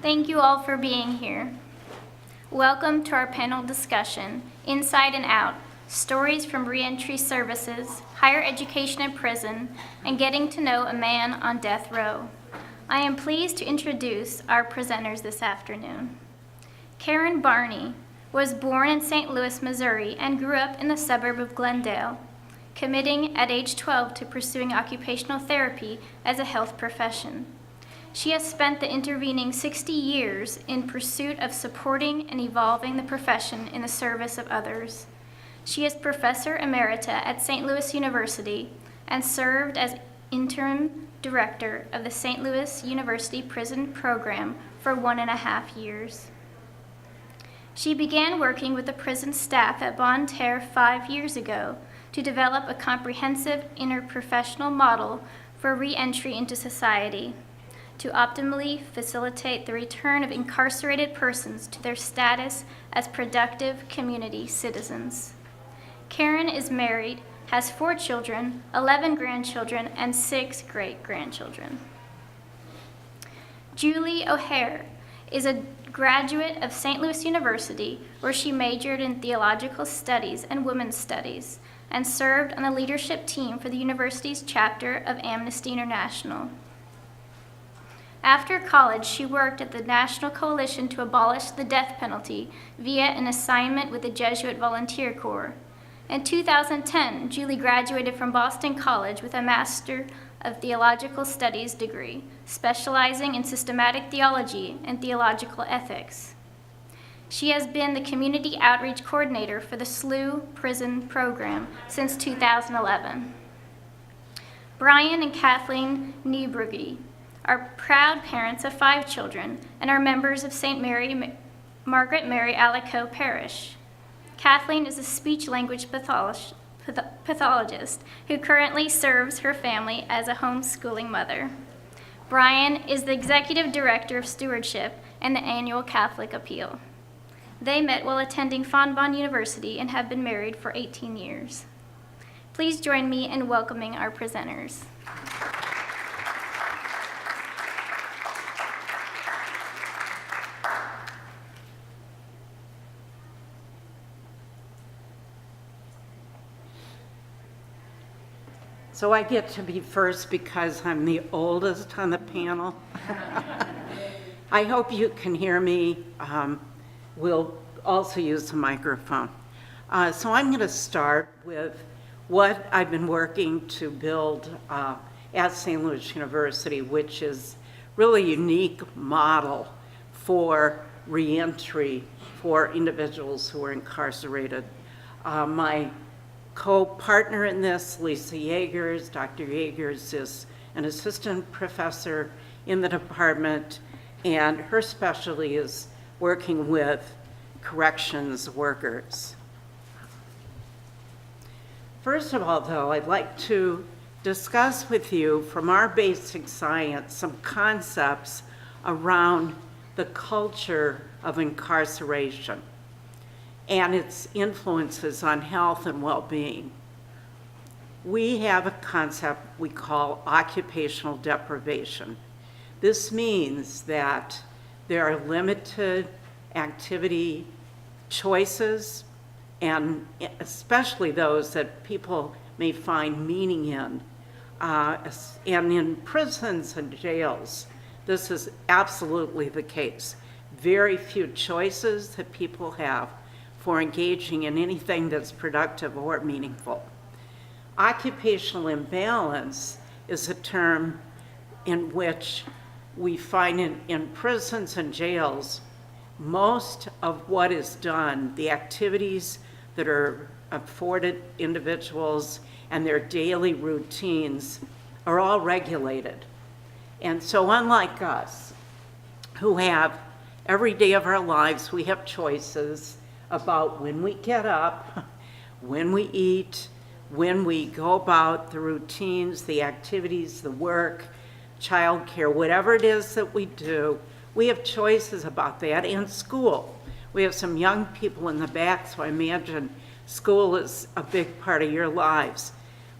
Thank you all for being here. Welcome to our panel discussion, Inside and Out, Stories from Reentry Services, Higher Education in Prison, and Getting to Know a Man on Death Row. I am pleased to introduce our presenters this afternoon. Karen Barney was born in St. Louis, Missouri, and grew up in the suburb of Glendale, committing at age 12 to pursuing occupational therapy as a health profession. She has spent the intervening 60 years in pursuit of supporting and evolving the profession in the service of others. She is Professor Emerita at St. Louis University and served as interim director of the St. Louis University Prison Program for 1.5 years. She began working with the prison staff at Bonne Terre 5 years ago to develop a comprehensive interprofessional model for reentry into society, to optimally facilitate the return of incarcerated persons to their status as productive community citizens. Karen is married, has 4 children, 11 grandchildren, and 6 great-grandchildren. Julie O'Hare is a graduate of St. Louis University, where she majored in theological studies and women's studies, and served on the leadership team for the university's chapter of Amnesty International. After college, she worked at the National Coalition to Abolish the Death Penalty via an assignment with the Jesuit Volunteer Corps. In 2010, Julie graduated from Boston College with a Master of Theological Studies degree, specializing in systematic theology and theological ethics. She has been the Community Outreach Coordinator for the SLU Prison Program since 2011. Brian and Kathleen Niebrugge are proud parents of 5 children and are members of St. Margaret Mary Alacoque Parish. Kathleen is a speech-language pathologist who currently serves her family as a homeschooling mother. Brian is the Executive Director of Stewardship and the Annual Catholic Appeal. They met while attending Fontbonne University and have been married for 18 years. Please join me in welcoming our presenters. So I get to be first because I'm the oldest on the panel. I hope you can hear me. We'll also use the microphone. So I'm going to start with what I've been working to build at St. Louis University, which is really a unique model for reentry for individuals who are incarcerated. My co-partner in this, Lisa Yeagers. Dr. Yeagers is an assistant professor in the department, and her specialty is working with corrections workers. First of all, though, I'd like to discuss with you from our basic science some concepts around the culture of incarceration and its influences on health and well-being. We have a concept we call occupational deprivation. This means that there are limited activity choices, and especially those that people may find meaning in. And in prisons and jails, this is absolutely the case. Very few choices that people have for engaging in anything that's productive or meaningful. Occupational imbalance is a term in which we find in prisons and jails, most of what is done, the activities that are afforded individuals and their daily routines are all regulated. And so unlike us, who have every day of our lives, we have choices about when we get up, when we eat, when we go about the routines, the activities, the work, childcare, whatever it is that we do, we have choices about that. And school. We have some young people in the back, so I imagine school is a big part of your lives.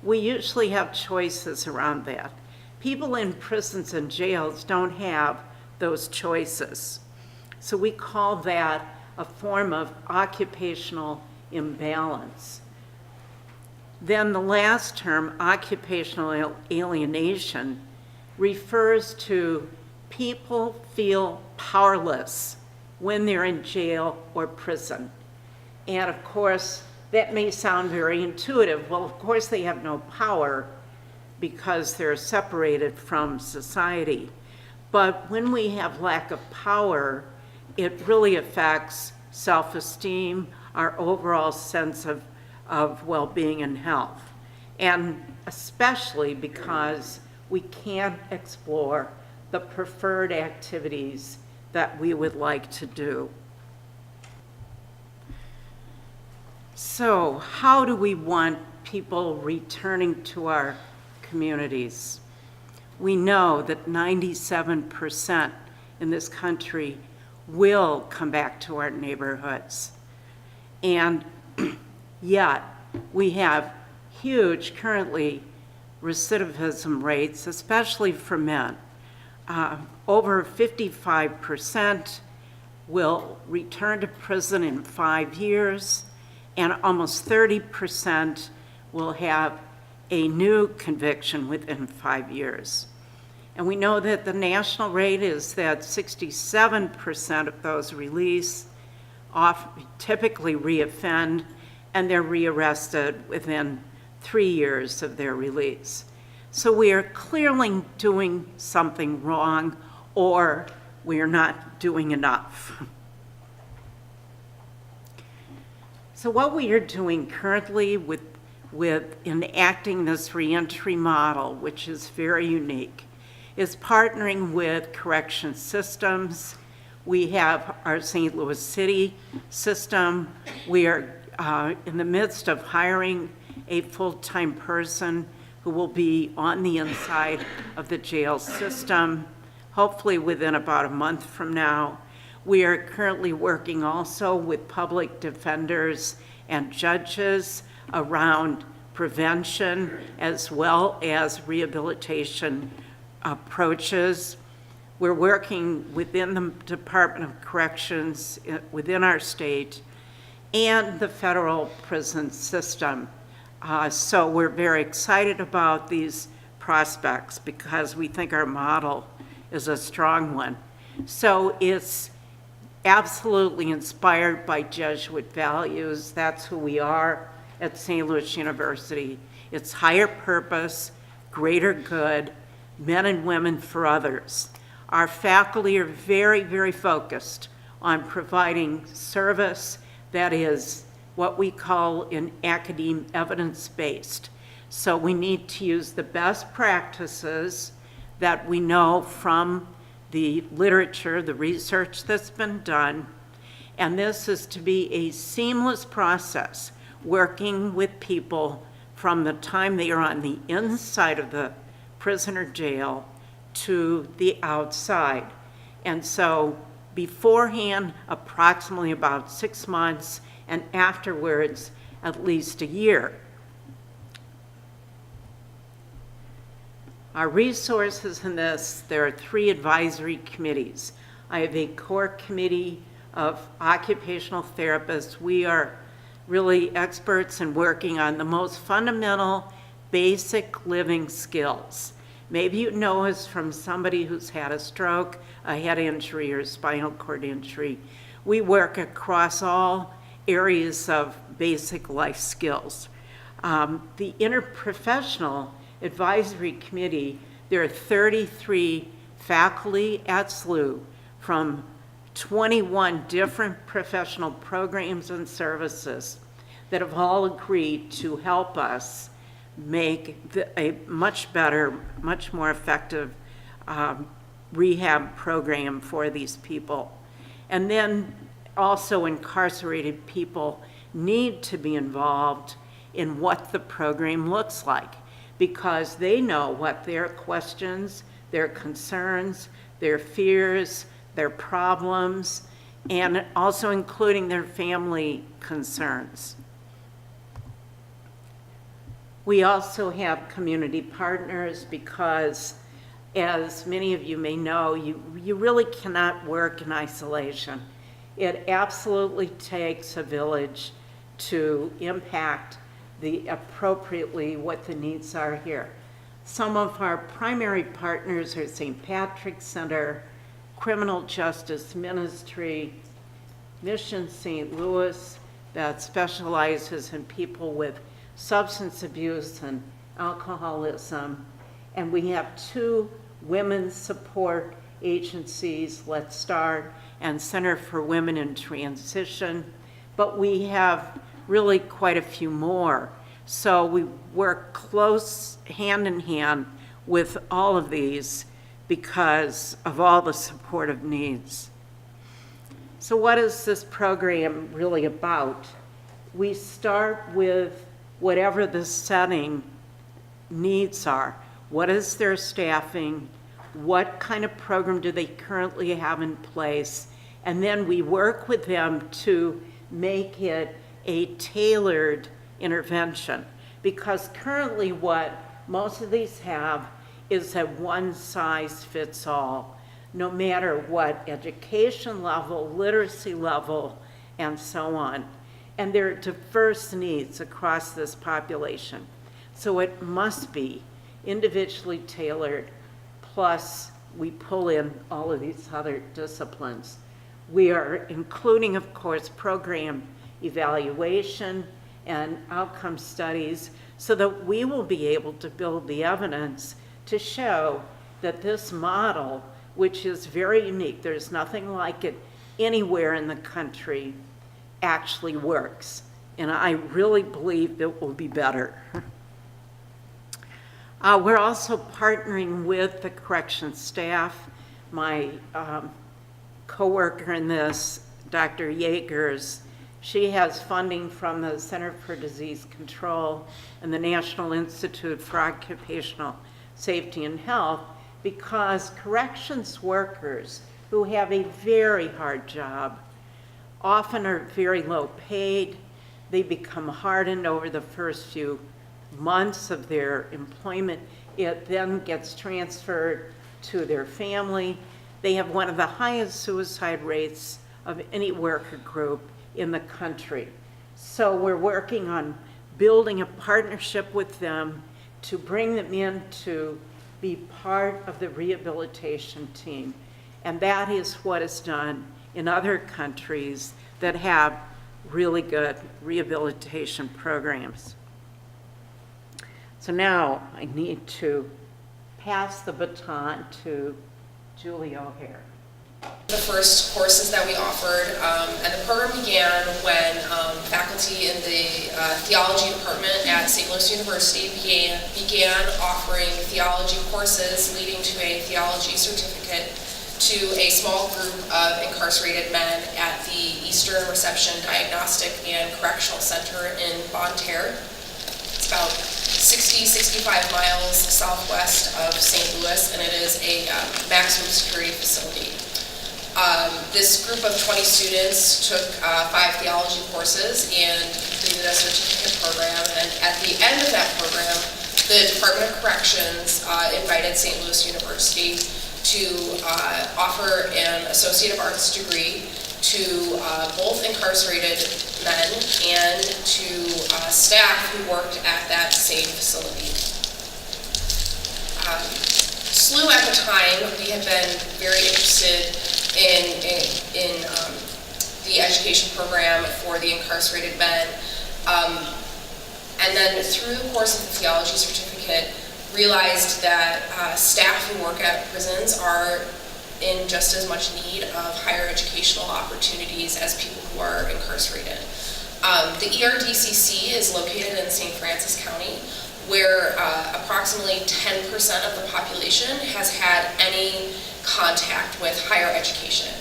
We usually have choices around that. People in prisons and jails don't have those choices. So we call that a form of occupational imbalance. Then the last term, occupational alienation, refers to people feel powerless when they're in jail or prison. And of course, that may sound very intuitive. Well, of course they have no power because they're separated from society. But when we have lack of power, it really affects self-esteem, our overall sense of well-being and health. And especially because we can't explore the preferred activities that we would like to do. So how do we want people returning to our communities? We know that 97% in this country will come back to our neighborhoods. And yet we have huge currently recidivism rates, especially for men. Over 55% will return to prison in 5 years, and almost 30% will have a new conviction within 5 years. And we know that the national rate is that 67% of those released typically reoffend, and they're rearrested within 3 years of their release. So we are clearly doing something wrong, or we are not doing enough. So what we are doing currently with enacting this reentry model, which is very unique, is partnering with correction systems. We have our St. Louis City system. We are in the midst of hiring a full-time person who will be on the inside of the jail system, hopefully within about a month from now. We are currently working also with public defenders and judges around prevention as well as rehabilitation approaches. We're working within the Department of Corrections within our state and the federal prison system. So we're very excited about these prospects because we think our model is a strong one. So it's absolutely inspired by Jesuit values. That's who we are at St. Louis University. It's higher purpose, greater good, men and women for others. Our faculty are very, very focused on providing service that is what we call in academe evidence-based. So we need to use the best practices that we know from the literature, the research that's been done, and this is to be a seamless process, working with people from the time they are on the inside of the prison or jail to the outside. And so beforehand, approximately about 6 months, and afterwards, at least a year. Our resources in this, there are 3 advisory committees. I have a core committee of occupational therapists. We are really experts in working on the most fundamental, basic living skills. Maybe you know us from somebody who's had a stroke, a head injury, or spinal cord injury. We work across all areas of basic life skills. The interprofessional advisory committee, there are 33 faculty at SLU from 21 different professional programs and services that have all agreed to help us make a much better, much more effective rehab program for these people. And then also incarcerated people need to be involved in what the program looks like, because they know what their questions, their concerns, their fears, their problems, and also including their family concerns. We also have community partners because as many of you may know, you really cannot work in isolation. It absolutely takes a village to impact appropriately what the needs are here. Some of our primary partners are St. Patrick's Center, Criminal Justice Ministry, Mission St. Louis, that specializes in people with substance abuse and alcoholism. And we have 2 women's support agencies, Let's Start and Center for Women in Transition. But we have really quite a few more. So we work close hand in hand with all of these because of all the supportive needs. So what is this program really about? We start with whatever the setting needs are. What is their staffing? What kind of program do they currently have in place? And then we work with them to make it a tailored intervention. Because currently what most of these have is a one-size-fits-all, no matter what education level, literacy level, and so on. And there are diverse needs across this population. So it must be individually tailored, plus we pull in all of these other disciplines. We are including, of course, program evaluation and outcome studies so that we will be able to build the evidence to show that this model, which is very unique, there's nothing like it anywhere in the country, actually works. And I really believe it will be better. We're also partnering with the corrections staff. My coworker in this, Dr. Yeagers, she has funding from the Center for Disease Control and the National Institute for Occupational Safety and Health, because corrections workers who have a very hard job often are very low paid. They become hardened over the first few months of their employment. It then gets transferred to their family. They have one of the highest suicide rates of any worker group in the country. So we're working on building a partnership with them to bring them in to be part of the rehabilitation team. And that is what is done in other countries that have really good rehabilitation programs. So now I need to pass the baton to Julie O'Hare. The first courses that we offered, and the program began when faculty in the theology department at St. Louis University began offering theology courses leading to a theology certificate to a small group of incarcerated men at the Eastern Reception Diagnostic and Correctional Center in Bonne Terre. It's about 60-65 miles southwest of St. Louis, and it is a maximum security facility. This group of 20 students took 5 theology courses and completed a certificate program, and at the end of that program, the Department of Corrections invited St. Louis University to offer an Associate of Arts degree to both incarcerated men and to staff who worked at that same facility. SLU at the time, we had been very interested in the education program for the incarcerated men. And then through the course of the theology certificate, realized that staff who work at prisons are in just as much need of higher educational opportunities as people who are incarcerated. The ERDCC is located in St. Francis County, where approximately 10% of the population has had any contact with higher education.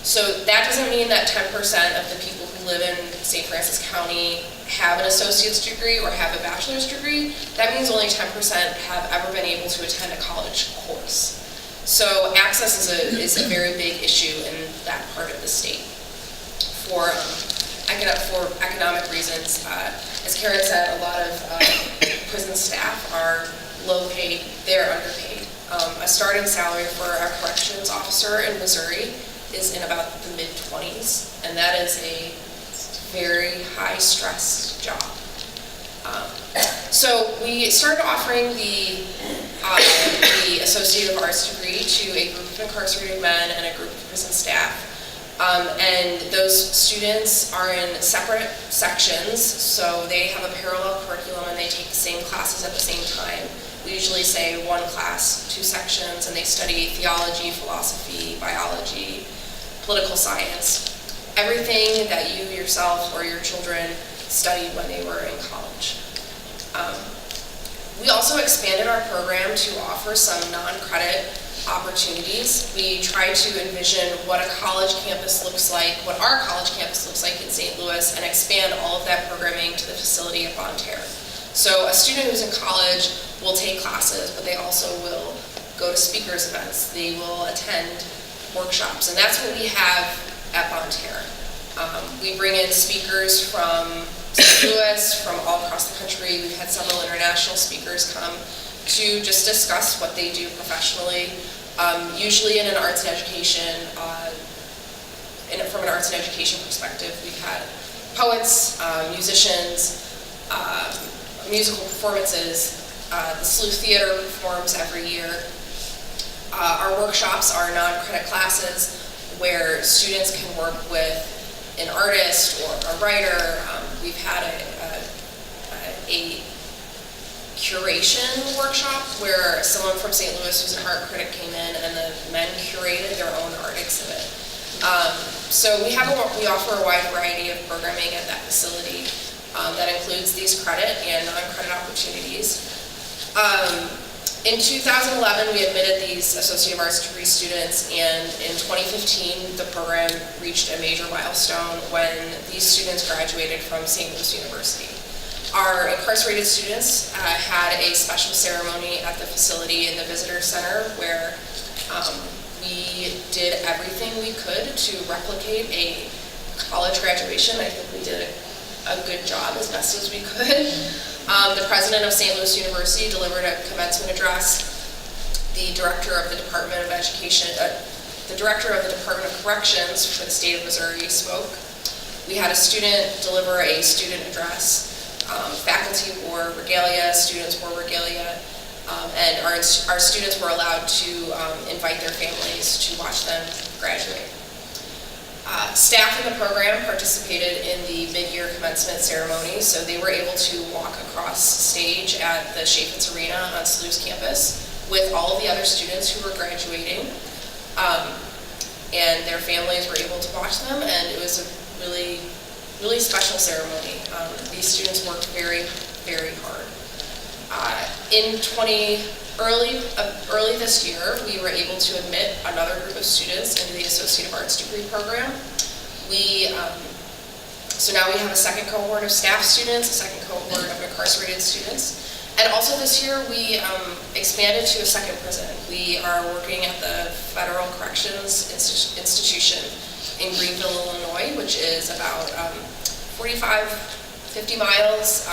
So that doesn't mean that 10% of the people who live in St. Francis County have an associate's degree or have a bachelor's degree. That means only 10% have ever been able to attend a college course. So access is a very big issue in that part of the state for economic reasons. As Karen said, a lot of prison staff are low paid, they're underpaid. A starting salary for a corrections officer in Missouri is in about the mid-20s, and that is a very high-stress job. So we started offering the Associate of Arts degree to a group of incarcerated men and a group of prison staff. And those students are in separate sections, so they have a parallel curriculum and they take the same classes at the same time. We usually say one class, two sections, and they study theology, philosophy, biology, political science, everything that you yourself or your children studied when they were in college. We also expanded our program to offer some non-credit opportunities. We try to envision what a college campus looks like, what our college campus looks like in St. Louis, and expand all of that programming to the facility at Bonne Terre. So a student who's in college will take classes, but they also will go to speakers events. They will attend workshops, and that's what we have at Bonne Terre. We bring in speakers from St. Louis, from all across the country. We've had several international speakers come to just discuss what they do professionally, usually in an arts and education, from an arts and education perspective. We've had poets, musicians, musical performances. The SLU Theater performs every year. Our workshops are non-credit classes where students can work with an artist or a writer. We've had a curation workshop where someone from St. Louis who's an art critic came in and the men curated their own art exhibit. So we offer a wide variety of programming at that facility that includes these credit and non-credit opportunities. In 2011, we admitted these Associate of Arts degree students, and in 2015, the program reached a major milestone when these students graduated from St. Louis University. Our incarcerated students had a special ceremony at the facility in the Visitor Center where we did everything we could to replicate a college graduation. I think we did a good job as best as we could. The president of St. Louis University delivered a commencement address. The director of the Department of Education, the director of the Department of Corrections for the state of Missouri spoke. We had a student deliver a student address. Faculty wore regalia, students wore regalia, and our students were allowed to invite their families to watch them graduate. Staff in the program participated in the mid-year commencement ceremony, so they were able to walk across stage at the Chaffetz Arena on SLU's campus with all of the other students who were graduating, and their families were able to watch them, and it was a really, really special ceremony. These students worked very, very hard. Early this year, we were able to admit another group of students into the Associate of Arts degree program. So now we have a second cohort of staff students, a second cohort of incarcerated students. And also this year, we expanded to a second prison. We are working at the Federal Corrections Institution in Greenville, Illinois, which is about 50 miles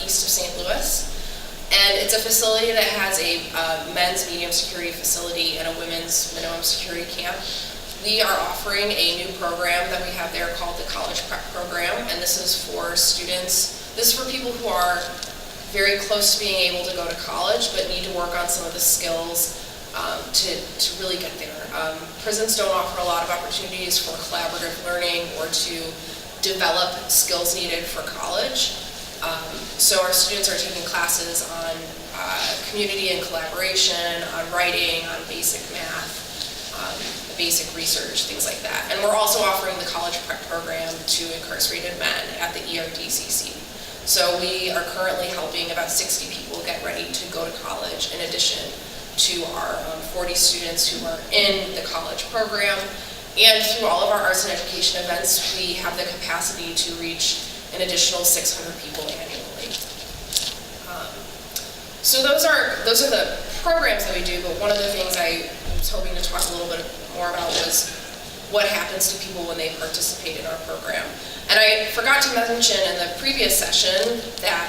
east of St. Louis. And it's a facility that has a men's medium security facility and a women's minimum security camp. We are offering a new program that we have there called the College Prep Program, and this is for students, this is for people who are very close to being able to go to college but need to work on some of the skills to really get there. Prisons don't offer a lot of opportunities for collaborative learning or to develop skills needed for college. So our students are taking classes on community and collaboration, on writing, on basic math, basic research, things like that. And we're also offering the College Prep Program to incarcerated men at the ERDCC. So we are currently helping about 60 people get ready to go to college in addition to our 40 students who are in the college program. And through all of our arts and education events, we have the capacity to reach an additional 600 people annually. So those are the programs that we do, but one of the things I was hoping to talk a little bit more about was what happens to people when they participate in our program. And I forgot to mention in the previous session that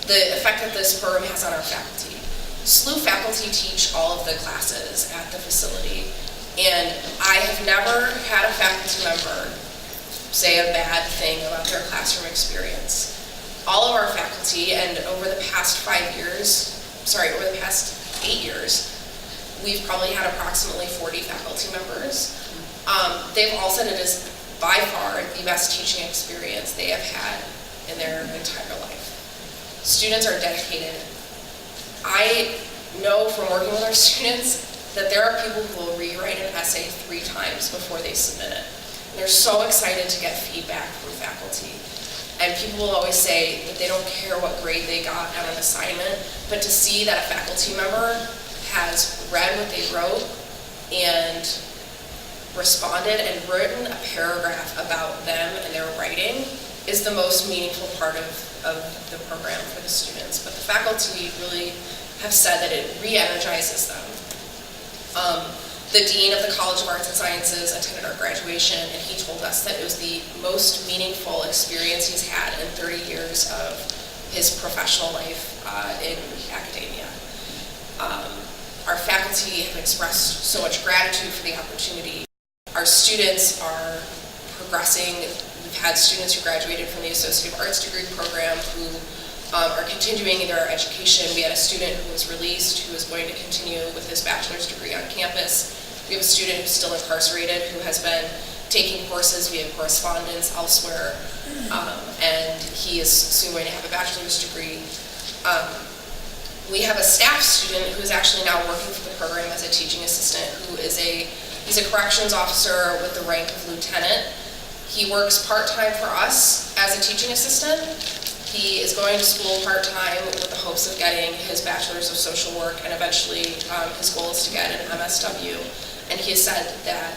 the effect that this program has on our faculty. SLU faculty teach all of the classes at the facility, and I have never had a faculty member say a bad thing about their classroom experience. All of our faculty, and over the past 8 years, we've probably had approximately 40 faculty members. They've all said it is by far the best teaching experience they have had in their entire life. Students are dedicated. I know from working with our students that there are people who will rewrite an essay 3 times before they submit it. And they're so excited to get feedback from faculty. And people will always say that they don't care what grade they got on an assignment, but to see that a faculty member has read what they wrote and responded and written a paragraph about them and their writing is the most meaningful part of the program for the students. But the faculty really have said that it re-energizes them. The Dean of the College of Arts and Sciences attended our graduation, and he told us that it was the most meaningful experience he's had in 30 years of his professional life in academia. Our faculty have expressed so much gratitude for the opportunity. Our students are progressing. We've had students who graduated from the Associate of Arts degree program who are continuing their education. We had a student who was released who is going to continue with his bachelor's degree on campus. We have a student who's still incarcerated who has been taking courses via correspondence elsewhere, and he is soon going to have a bachelor's degree. We have a staff student who is actually now working for the program as a teaching assistant, who is he's a corrections officer with the rank of lieutenant. He works part-time for us as a teaching assistant. He is going to school part-time with the hopes of getting his bachelor's of social work, and eventually his goal is to get an MSW. And he has said that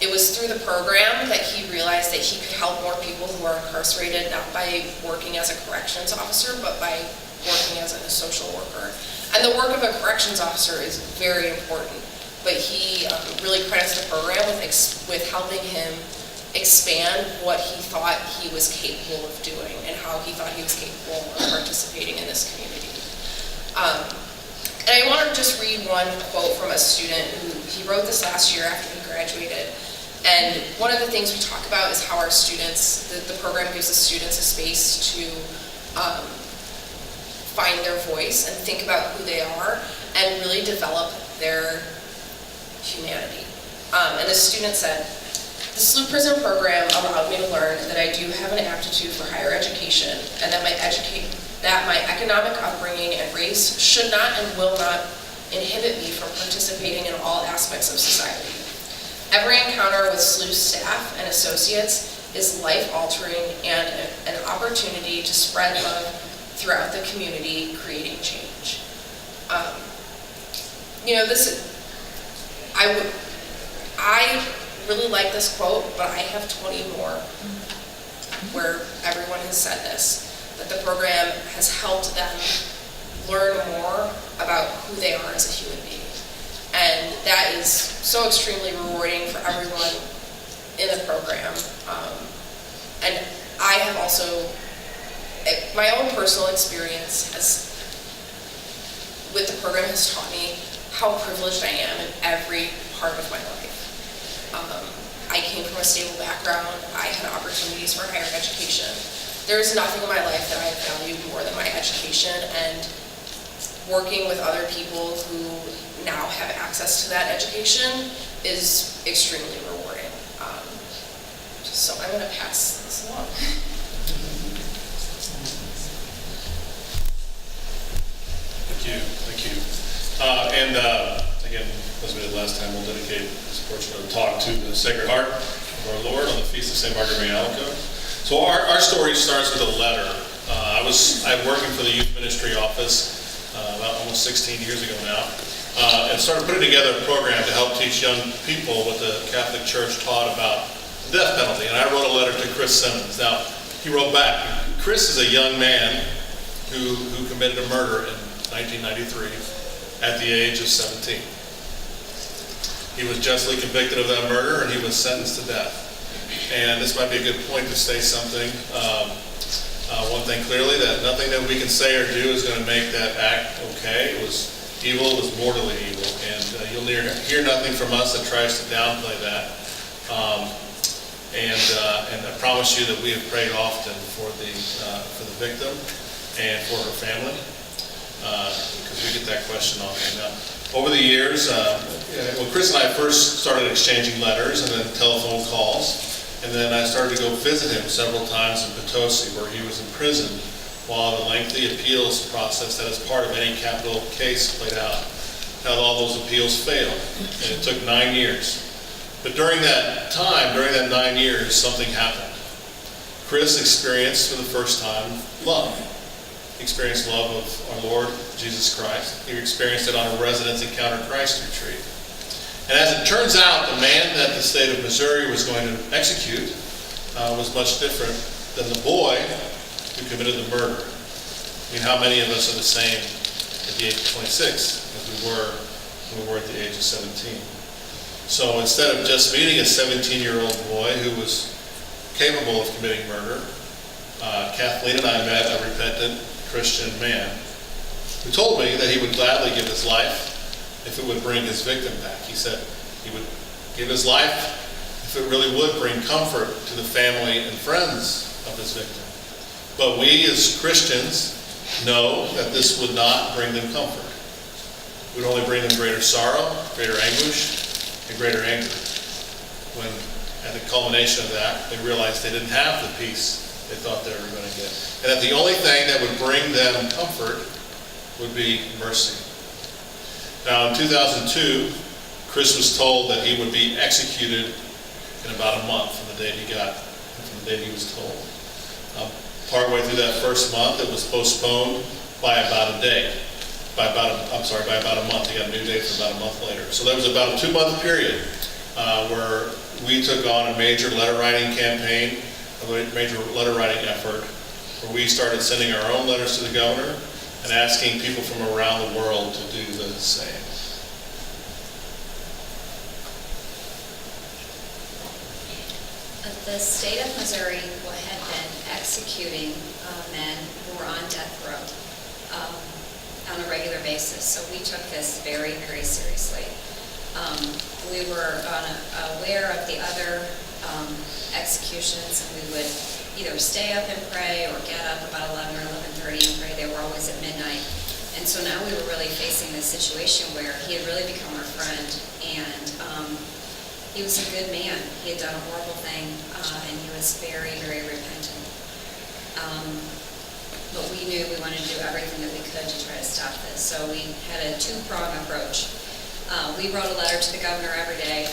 it was through the program that he realized that he could help more people who are incarcerated, not by working as a corrections officer, but by working as a social worker. And the work of a corrections officer is very important, but he really credits the program with helping him expand what he thought he was capable of doing and how he thought he was capable of participating in this community. And I want to just read one quote from a student he wrote this last year after he graduated. And one of the things we talk about is how our students, the program gives the students a space to find their voice and think about who they are and really develop their humanity. And the student said, "The SLU prison program allowed me to learn that I do have an aptitude for higher education and that my economic upbringing and race should not and will not inhibit me from participating in all aspects of society. Every encounter with SLU staff and associates is life-altering and an opportunity to spread love throughout the community, creating change." I really like this quote, but I have 20 more where everyone has said this, that the program has helped them learn more about who they are as a human being. And that is so extremely rewarding for everyone in the program. And I have also, my own personal experience with the program has taught me how privileged I am in every part of my life. I came from a stable background. I had opportunities for higher education. There is nothing in my life that I value more than my education, and working with other people who now have access to that education is extremely rewarding. So I'm going to pass this along. Thank you. Again, as we did last time, we'll dedicate this portion of the talk to the Sacred Heart of our Lord on the Feast of St. Margaret Mary Alacoque. So our story starts with a letter. I'm working for the Youth Ministry Office about almost 16 years ago now, and started putting together a program to help teach young people what the Catholic Church taught about the death penalty. And I wrote a letter to Chris Simmons. Now, he wrote back. Chris is a young man who committed a murder in 1993 at the age of 17. He was justly convicted of that murder, and he was sentenced to death. And this might be a good point to say something. one thing clearly, that nothing that we can say or do is going to make that act okay. It was evil, it was mortally evil, and you'll hear nothing from us that tries to downplay that. And I promise you that we have prayed often for the victim and for her family, because we get that question often. Now, over the years, when Chris and I first started exchanging letters and then telephone calls, and then I started to go visit him several times in Potosi, where he was in prison while the lengthy appeals process that is part of any capital case played out. How all those appeals failed, and it took 9 years. But during that time, during that 9 years, something happened. Chris experienced for the first time love. He experienced love of our Lord Jesus Christ. He experienced it on a Residence Encounter Christ retreat. And as it turns out, the man that the state of Missouri was going to execute was much different than the boy who committed the murder. I mean, how many of us are the same at the age of 26 as we were when we were at the age of 17? So instead of just meeting a 17-year-old boy who was capable of committing murder, Kathleen and I met a repentant Christian man who told me that he would gladly give his life if it would bring his victim back. He said he would give his life if it really would bring comfort to the family and friends of his victim. But we as Christians know that this would not bring them comfort. It would only bring them greater sorrow, greater anguish, and greater anger. When at the culmination of that, they realized they didn't have the peace they thought they were going to get. And that the only thing that would bring them comfort would be mercy. Now in 2002, Chris was told that he would be executed in about a month from the date he was told. Partway through that first month, it was postponed by about a day. By about a month. He got a new date for about a month later. So there was about a 2-month period where we took on a major letter writing campaign, a major letter writing effort, where we started sending our own letters to the governor and asking people from around the world to do the same. The state of Missouri had been executing men who were on death row on a regular basis, so we took this very, very seriously. We were aware of the other executions, and we would either stay up and pray or get up about 11 or 11:30 and pray. They were always at midnight. And so now we were really facing this situation where he had really become our friend, and he was a good man. He had done a horrible thing, and he was very, very repentant. But we knew we wanted to do everything that we could to try to stop this. So we had a 2-prong approach. We wrote a letter to the governor every day.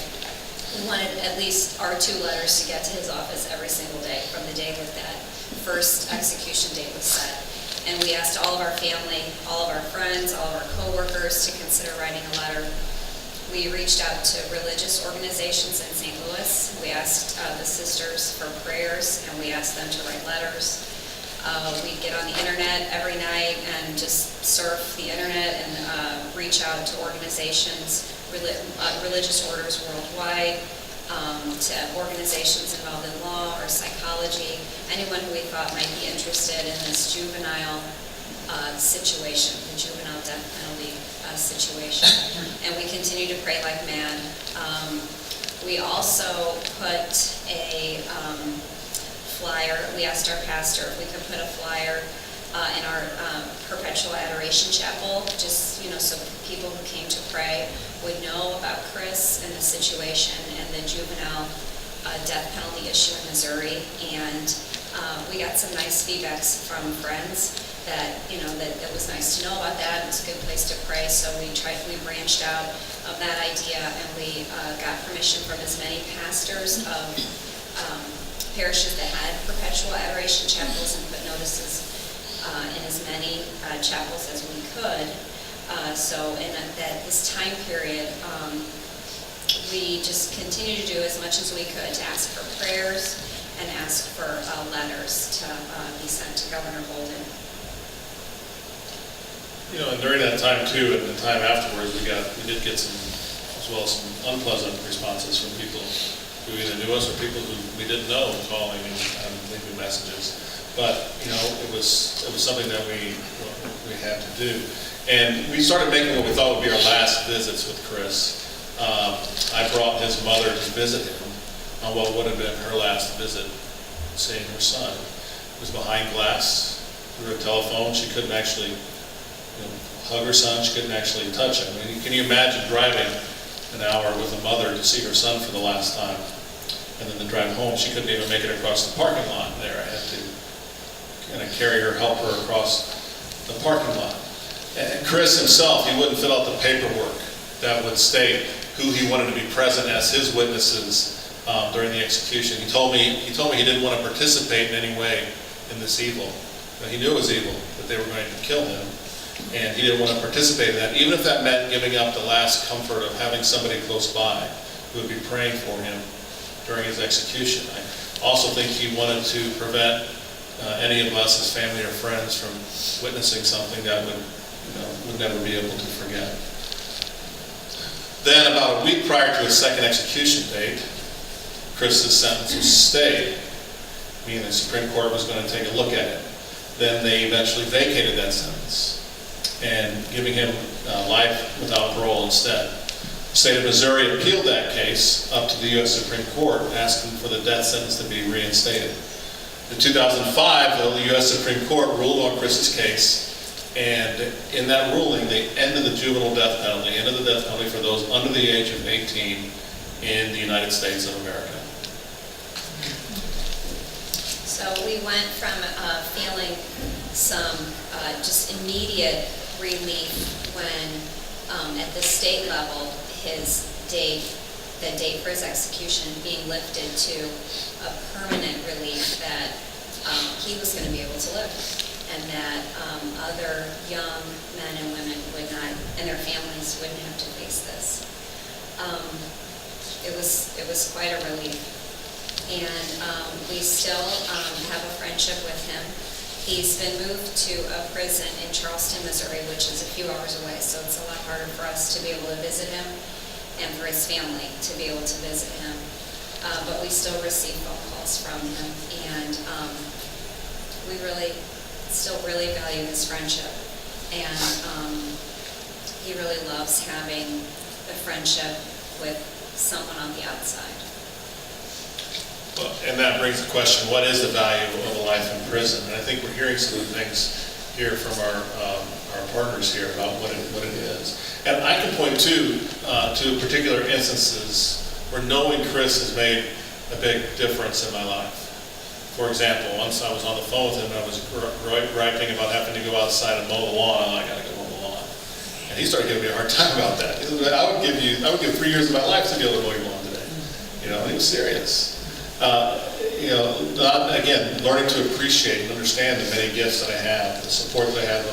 We wanted at least our 2 letters to get to his office every single day from the day that first execution date was set. And we asked all of our family, all of our friends, all of our co-workers to consider writing a letter. We reached out to religious organizations in St. Louis. We asked the sisters for prayers, and we asked them to write letters. We'd get on the internet every night and just surf the internet and reach out to organizations, religious orders worldwide, to organizations involved in law or psychology, anyone who we thought might be interested in this juvenile situation, the juvenile death penalty situation. And we continue to pray like mad. We also put a flyer. We asked our pastor if we could put a flyer in our perpetual adoration chapel, just so people who came to pray would know about Chris and the situation and the juvenile death penalty issue in Missouri. And we got some nice feedbacks from friends that that was nice to know about that. It was a good place to pray. So we branched out of that idea, and we got permission from as many pastors of parishes that had perpetual adoration chapels and put notices in as many chapels as we could. So in this time period, we just continued to do as much as we could to ask for prayers and ask for letters to be sent to Governor Bolden. And during that time too, and the time afterwards, we did get some unpleasant responses from people who either knew us or people who we didn't know calling and leaving messages. but it was something that we had to do. And we started making what we thought would be our last visits with Chris. I brought his mother to visit him on what would have been her last visit, seeing her son. It was behind glass, through a telephone. She couldn't actually hug her son. She couldn't actually touch him. I mean, can you imagine driving an hour with a mother to see her son for the last time? And then the drive home, she couldn't even make it across the parking lot there. I had to kind of carry her, help her across the parking lot. And Chris himself, he wouldn't fill out the paperwork that would state who he wanted to be present as his witnesses during the execution. He told me he didn't want to participate in any way in this evil. He knew it was evil, that they were going to kill him, and he didn't want to participate in that, even if that meant giving up the last comfort of having somebody close by who would be praying for him during his execution. I also think he wanted to prevent any of us as family or friends from witnessing something that would never be able to forget. Then, about a week prior to his second execution date, Chris's sentence was stayed, meaning the Supreme Court was going to take a look at it. Then they eventually vacated that sentence and giving him life without parole instead. The state of Missouri appealed that case up to the U.S. Supreme Court, asking for the death sentence to be reinstated. In 2005, the U.S. Supreme Court ruled on Chris's case, and in that ruling, they ended the juvenile death penalty, ended the death penalty for those under the age of 18 in the United States of America. So we went from feeling some just immediate relief when at the state level, the date for his execution being lifted to a permanent relief that he was going to be able to live, and that other young men and women would not, and their families wouldn't have to face this. It was quite a relief, and we still have a friendship with him. He's been moved to a prison in Charleston, Missouri, which is a few hours away, so it's a lot harder for us to be able to visit him and for his family to be able to visit him. But we still receive phone calls from him, and we still really value his friendship. And he really loves having the friendship with someone on the outside. Well, and that brings the question, what is the value of a life in prison? And I think we're hearing some of the things here from our partners here about what it is. And I can point to particular instances where knowing Chris has made a big difference in my life. For example, once I was on the phone with him and I was griping about having to go outside and mow the lawn. I got to go mow the lawn. And he started giving me a hard time about that. He said, I would give 3 years of my life to be able to mow your lawn today. And he was serious. Again, learning to appreciate and understand the many gifts that I have, the support that I have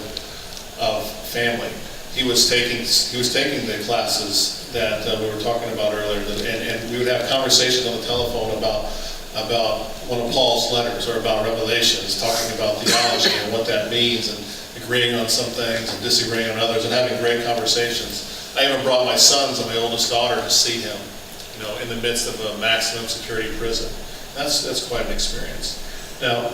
of family. He was taking the classes that we were talking about earlier, and we would have conversations on the telephone about one of Paul's letters or about Revelations, talking about theology and what that means, and agreeing on some things and disagreeing on others, and having great conversations. I even brought my sons and my oldest daughter to see him, in the midst of a maximum security prison. That's quite an experience. Now,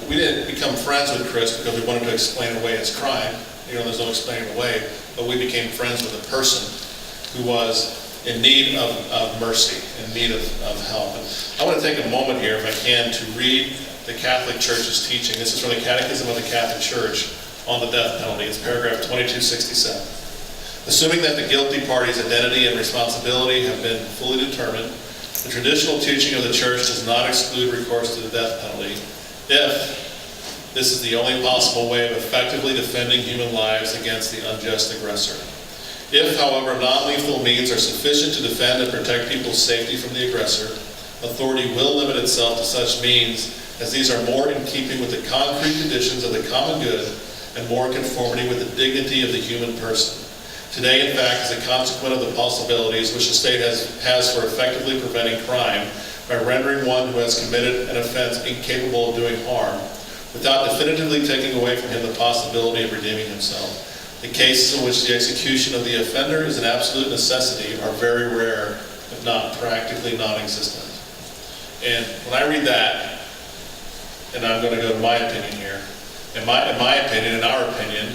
we didn't become friends with Chris because we wanted to explain away his crime. There's no explaining away, but we became friends with a person who was in need of mercy, in need of help. And I want to take a moment here, if I can, to read the Catholic Church's teaching. This is from the Catechism of the Catholic Church on the death penalty. It's paragraph 2267. Assuming that the guilty party's identity and responsibility have been fully determined, the traditional teaching of the Church does not exclude recourse to the death penalty if this is the only possible way of effectively defending human lives against the unjust aggressor. If, however, non-lethal means are sufficient to defend and protect people's safety from the aggressor, authority will limit itself to such means as these are more in keeping with the concrete conditions of the common good and more in conformity with the dignity of the human person. Today, in fact, is a consequence of the possibilities which the state has for effectively preventing crime by rendering one who has committed an offense incapable of doing harm, without definitively taking away from him the possibility of redeeming himself. The cases in which the execution of the offender is an absolute necessity are very rare, if not practically non-existent. And when I read that, and I'm going to go to my opinion here. In my opinion, in our opinion,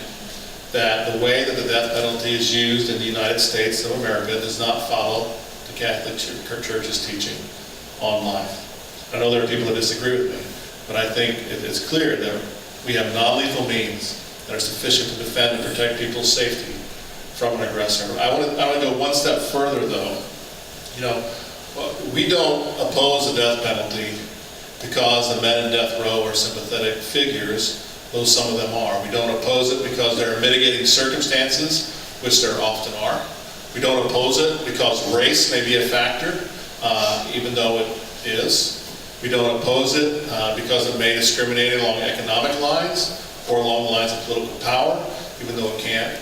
that the way that the death penalty is used in the United States of America does not follow the Catholic Church's teaching on life. I know there are people that disagree with me, but I think it's clear that we have non-lethal means that are sufficient to defend and protect people's safety from an aggressor. I want to go one step further, though. You know, we don't oppose the death penalty because the men in death row are sympathetic figures, though some of them are. We don't oppose it because there are mitigating circumstances, which there often are. We don't oppose it because race may be a factor, even though it is. We don't oppose it because it may discriminate along economic lines or along the lines of political power, even though it can.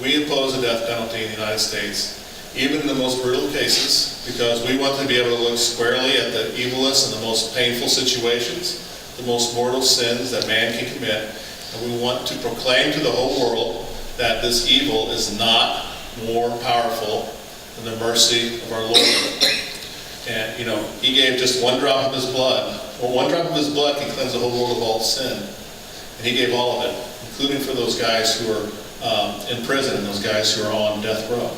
We oppose the death penalty in the United States, even in the most brutal cases, because we want to be able to look squarely at the evilest and the most painful situations, the most mortal sins that man can commit, and we want to proclaim to the whole world that this evil is not more powerful than the mercy of our Lord. And, you know, he gave just one drop of his blood. Well, one drop of his blood can cleanse the whole world of all sin. And he gave all of it, including for those guys who are in prison and those guys who are on death row.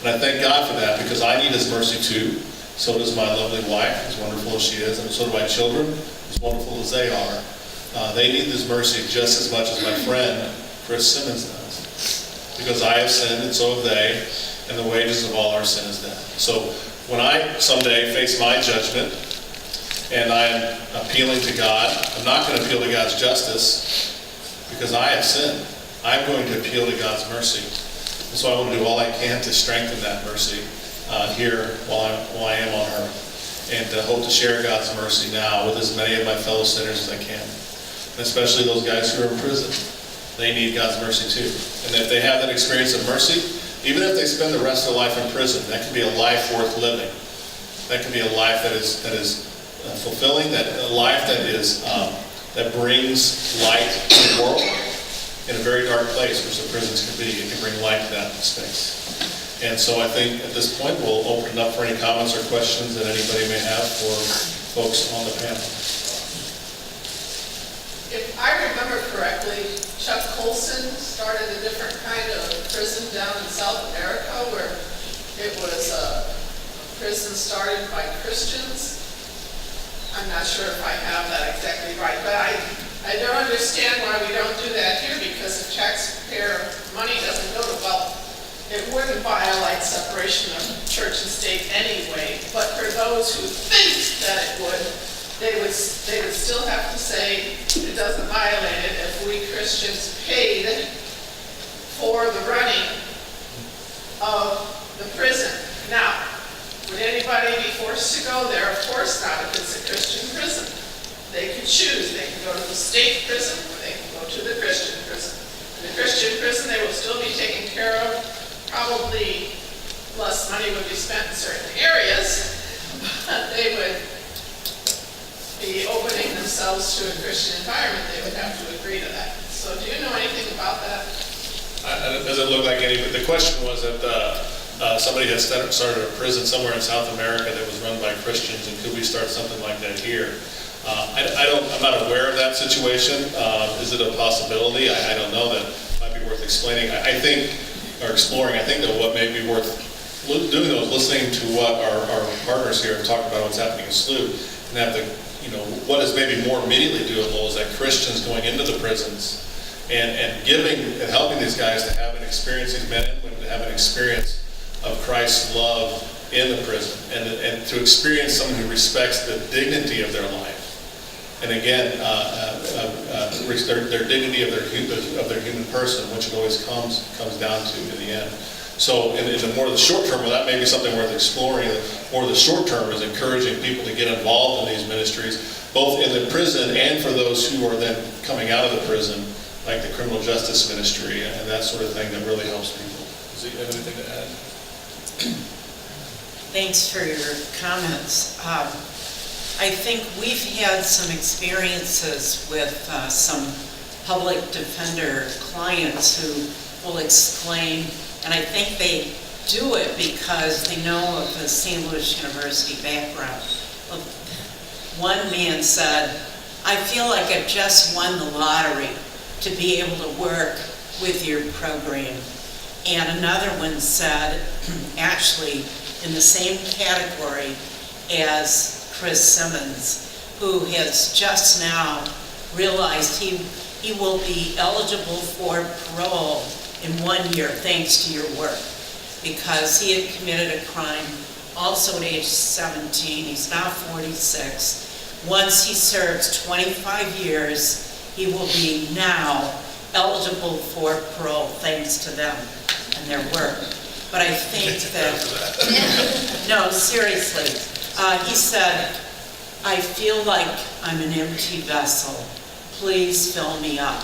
And I thank God for that, because I need his mercy too. So does my lovely wife, as wonderful as she is, and so do my children, as wonderful as they are. They need his mercy just as much as my friend Chris Simmons does. Because I have sinned, and so have they, and the wages of all our sin is death. So when I someday face my judgment, and I'm appealing to God, I'm not going to appeal to God's justice, because I have sinned. I'm going to appeal to God's mercy. And so I want to do all I can to strengthen that mercy here while I am on earth, and hope to share God's mercy now with as many of my fellow sinners as I can, and especially those guys who are in prison. They need God's mercy too. And if they have that experience of mercy, even if they spend the rest of their life in prison, that can be a life worth living. That can be a life that is fulfilling, a life that brings light to the world in a very dark place, which the prisons can be. It can bring light to that space. And so I think at this point we'll open it up for any comments or questions that anybody may have for folks on the panel. If I remember correctly, Chuck Colson started a different kind of prison down in South America, where it was a prison started by Christians. I'm not sure if I have that exactly right, but I don't understand why we don't do that here, because if taxpayer money doesn't go to wealth, it wouldn't violate separation of church and state anyway. But for those who think that it would, they would still have to say it doesn't violate it if we Christians paid for the running of the prison. Now, would anybody be forced to go there? Of course not, if it's a Christian prison. They can choose. They can go to the state prison, or they can go to the Christian prison. In the Christian prison, they will still be taken care of. Probably less money would be spent in certain areas, but they would be opening themselves to a Christian environment. They would have to agree to that. So do you know anything about that? It doesn't look like any, but the question was that somebody had started a prison somewhere in South America that was run by Christians, and could we start something like that here? I'm not aware of that situation. Is it a possibility? I don't know. That might be worth explaining. I think that what may be worth doing though is listening to what our partners here have talked about, what's happening in SLU, and have what is maybe more immediately doable is that Christians going into the prisons and helping these guys to have an experience, these men and women to have an experience of Christ's love in the prison, and to experience someone who respects the dignity of their life. And again, their dignity of their human person, which it always comes down to in the end. So in the more of the short term, well, that may be something worth exploring. More of the short term is encouraging people to get involved in these ministries, both in the prison and for those who are then coming out of the prison, like the criminal justice ministry and that sort of thing that really helps people. Does he have anything to add? Thanks for your comments. I think we've had some experiences with some public defender clients who will explain, and I think they do it because they know of the St. Louis University background. One man said, I feel like I've just won the lottery to be able to work with your program. And another one said, actually in the same category as Chris Simmons, who has just now realized he will be eligible for parole in 1 year thanks to your work, because he had committed a crime also at age 17. He's now 46. Once he serves 25 years, he will be now eligible for parole thanks to them and their work. But I think that, no, seriously, he said, I feel like I'm an empty vessel. Please fill me up.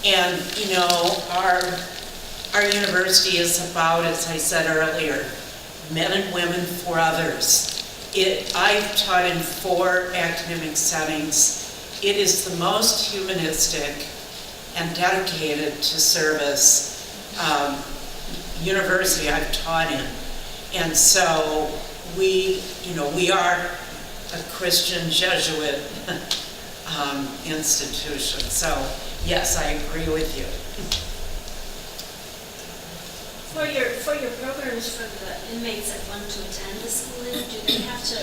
And, you know, our university is about, as I said earlier, men and women for others. I've taught in 4 academic settings. It is the most humanistic and dedicated to service university I've taught in. And so we are a Christian Jesuit institution. So yes, I agree with you. For your programs for the inmates that want to attend the school, do they have to,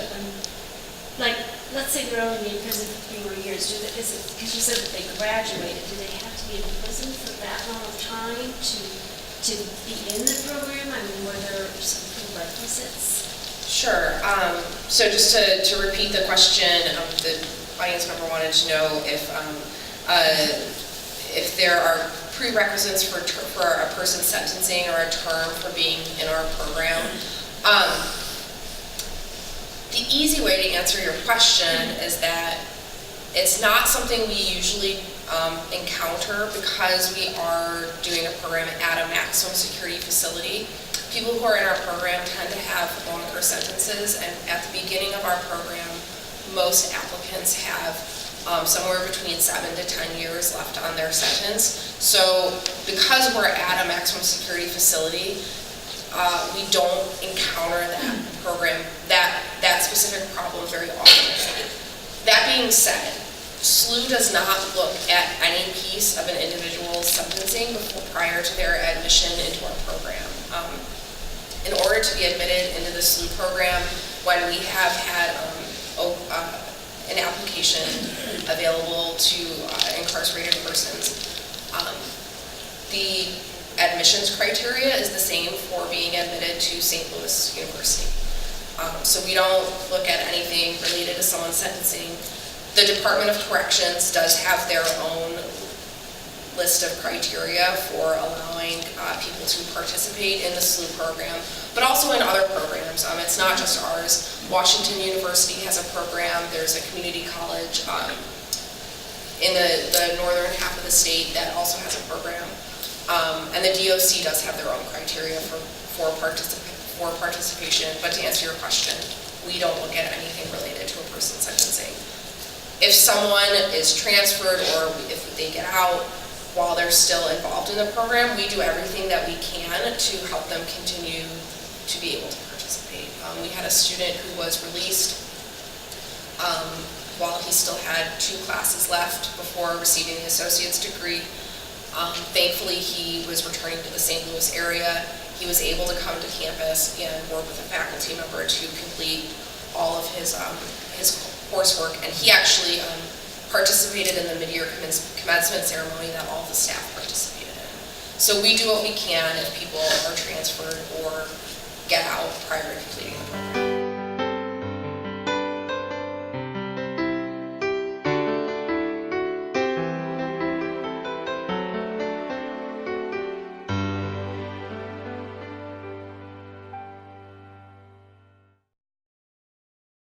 like, let's say they're only in prison for 3 more years, because you said that they graduated, do they have to be in prison for that long of time to be in the program? I mean, were there some prerequisites? Sure. So just to repeat the question, the audience member wanted to know if there are prerequisites for a person's sentencing or a term for being in our program. The easy way to answer your question is that it's not something we usually encounter because we are doing a program at a maximum security facility. People who are in our program tend to have longer sentences, and at the beginning of our program, most applicants have somewhere between 7 to 10 years left on their sentence. So because we're at a maximum security facility, we don't encounter that specific problem very often. That being said, SLU does not look at any piece of an individual's sentencing prior to their admission into our program. In order to be admitted into the SLU program, when we have had an application available to incarcerated persons, the admissions criteria is the same for being admitted to St. Louis University. So we don't look at anything related to someone's sentencing. The Department of Corrections does have their own list of criteria for allowing people to participate in the SLU program, but also in other programs. It's not just ours. Washington University has a program. There's a community college in the northern half of the state that also has a program. And the DOC does have their own criteria for participation. But to answer your question, we don't look at anything related to a person's sentencing. If someone is transferred or if they get out while they're still involved in the program, we do everything that we can to help them continue to be able to participate. We had a student who was released while he still had 2 classes left before receiving the associate's degree. Thankfully, he was returning to the St. Louis area. He was able to come to campus and work with a faculty member to complete all of his coursework, and he actually participated in the mid-year commencement ceremony that all the staff participated in. So we do what we can if people are transferred or get out prior to completing the program.